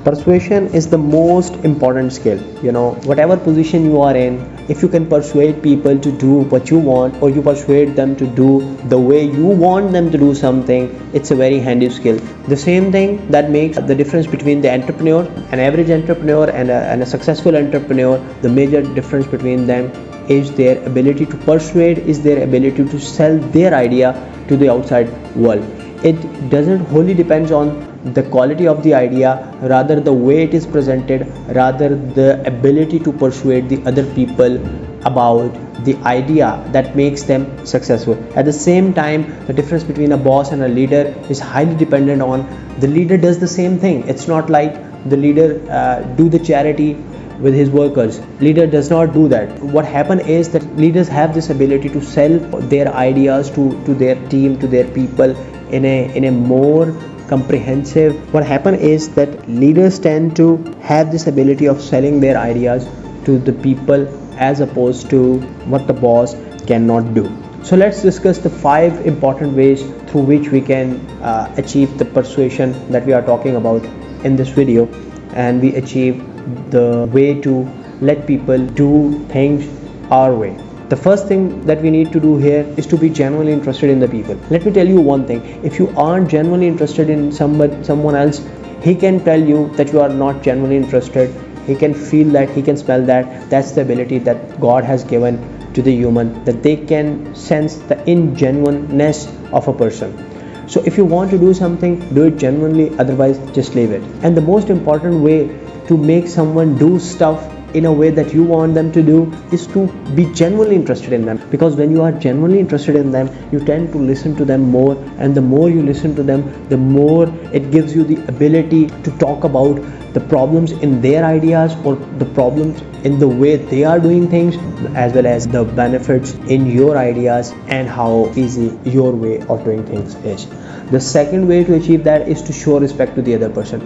Persuasion is the most important skill. Whatever position you are in, if you can persuade people to do what you want, or you persuade them to do the way you want them to do something, it's a very handy skill. The same thing that makes the difference between the entrepreneur, an average entrepreneur, and a successful entrepreneur, the major difference between them is their ability to persuade, is their ability to sell their idea to the outside world. It doesn't wholly depends on the quality of the idea, rather the way it is presented, rather the ability to persuade the other people about the idea that makes them successful. At the same time, the difference between a boss and a leader is highly dependent on the leader does the same thing. It's not like the leader do the charity with his workers. Leader does not do that. What happen is that leaders have this ability to sell their ideas to their team, to their people in a more comprehensive. What happen is that leaders tend to have this ability of selling their ideas to the people as opposed to what the boss cannot do. So let's discuss the 5 important ways through which we can achieve the persuasion that we are talking about in this video, and we achieve the way to let people do things our way. The first thing that we need to do here is to be genuinely interested in the people. Let me tell you one thing. If you aren't genuinely interested in someone else, he can tell you that you are not genuinely interested. He can feel that, he can smell that. That's the ability that God has given to the human, that they can sense the ingenuineness of a person. So if you want to do something, do it genuinely, otherwise just leave it. And the most important way to make someone do stuff in a way that you want them to do is to be genuinely interested in them, because when you are genuinely interested in them, you tend to listen to them more, and the more you listen to them, the more it gives you the ability to talk about the problems in their ideas or the problems in the way they are doing things, as well as the benefits in your ideas and how easy your way of doing things is. The second way to achieve that is to show respect to the other person.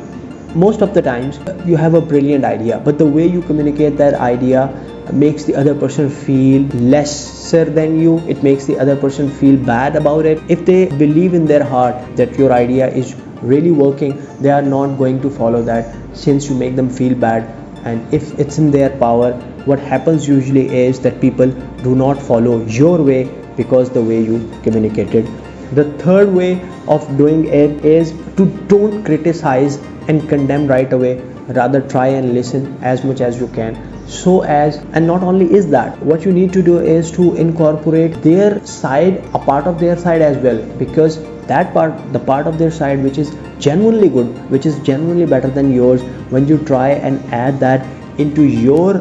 Most of the times you have a brilliant idea, but the way you communicate that idea makes the other person feel lesser than you. It makes the other person feel bad about it. If they believe in their heart that your idea is really working, they are not going to follow that, since you make them feel bad. And if it's in their power, what happens usually is that people do not follow your way because the way you communicated. The third way of doing it is to don't criticize and condemn right away, rather try and listen as much as you can. And not only is that, what you need to do is to incorporate their side, a part of their side as well, because that part, the part of their side which is genuinely good, which is genuinely better than yours, when you try and add that into your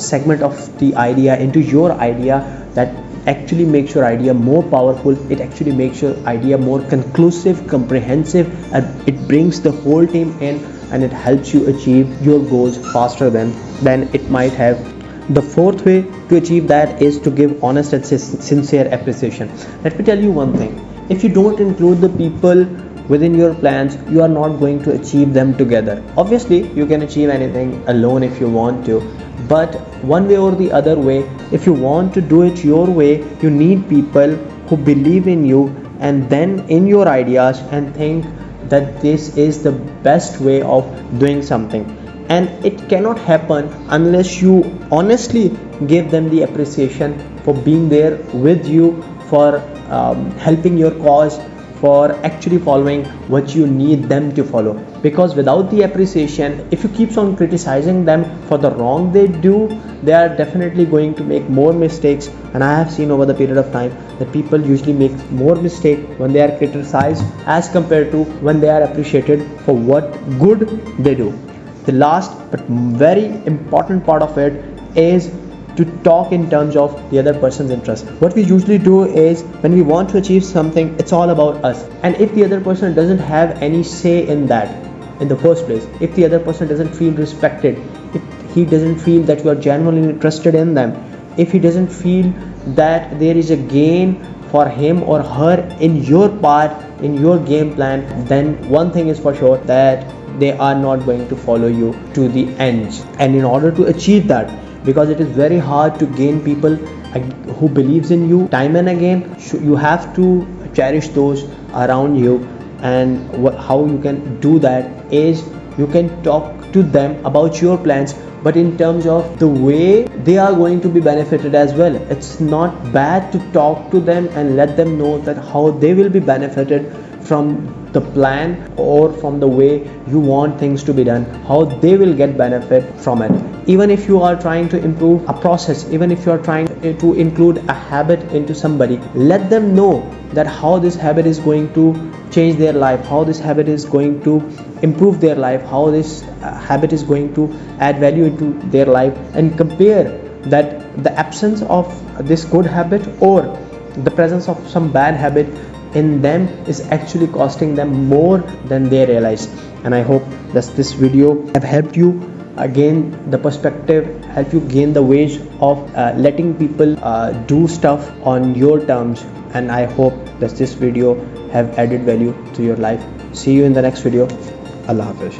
segment of the idea, into your idea, that actually makes your idea more powerful. It actually makes your idea more conclusive, comprehensive, and it brings the whole team in, and it helps you achieve your goals faster than it might have. The fourth way to achieve that is to give honest and sincere appreciation. Let me tell you one thing. If you don't include the people within your plans, you are not going to achieve them together. Obviously, you can achieve anything alone if you want to, but one way or the other way, if you want to do it your way, you need people who believe in you and then in your ideas and think that this is the best way of doing something. And it cannot happen unless you honestly give them the appreciation for being there with you, for helping your cause, for actually following what you need them to follow. Because without the appreciation, if you keep on criticizing them for the wrong they do, they are definitely going to make more mistakes. And I have seen over the period of time that people usually make more mistakes when they are criticized as compared to when they are appreciated for what good they do. The last but very important part of it is to talk in terms of the other person's interest. What we usually do is, when we want to achieve something, it's all about us. And if the other person doesn't have any say in that in the first place, if the other person doesn't feel respected, if he doesn't feel that you are genuinely interested in them, if he doesn't feel that there is a gain for him or her in your part, in your game plan, then one thing is for sure, that they are not going to follow you to the end. And in order to achieve that, because it is very hard to gain people who believes in you time and again, you have to cherish those around you. And how you can do that is, you can talk to them about your plans, but in terms of the way they are going to be benefited as well. It's not bad to talk to them and let them know that how they will be benefited from the plan or from the way you want things to be done, how they will get benefit from it. Even if you are trying to improve a process, even if you are trying to include a habit into somebody, let them know that how this habit is going to change their life, how this habit is going to improve their life, how this habit is going to add value into their life, and compare that the absence of this good habit or the presence of some bad habit in them is actually costing them more than they realize. And I hope that this video have helped you gain the perspective, help you gain the ways of letting people do stuff on your terms. And I hope that this video have added value to your life. See you in the next video. Allah Hafiz.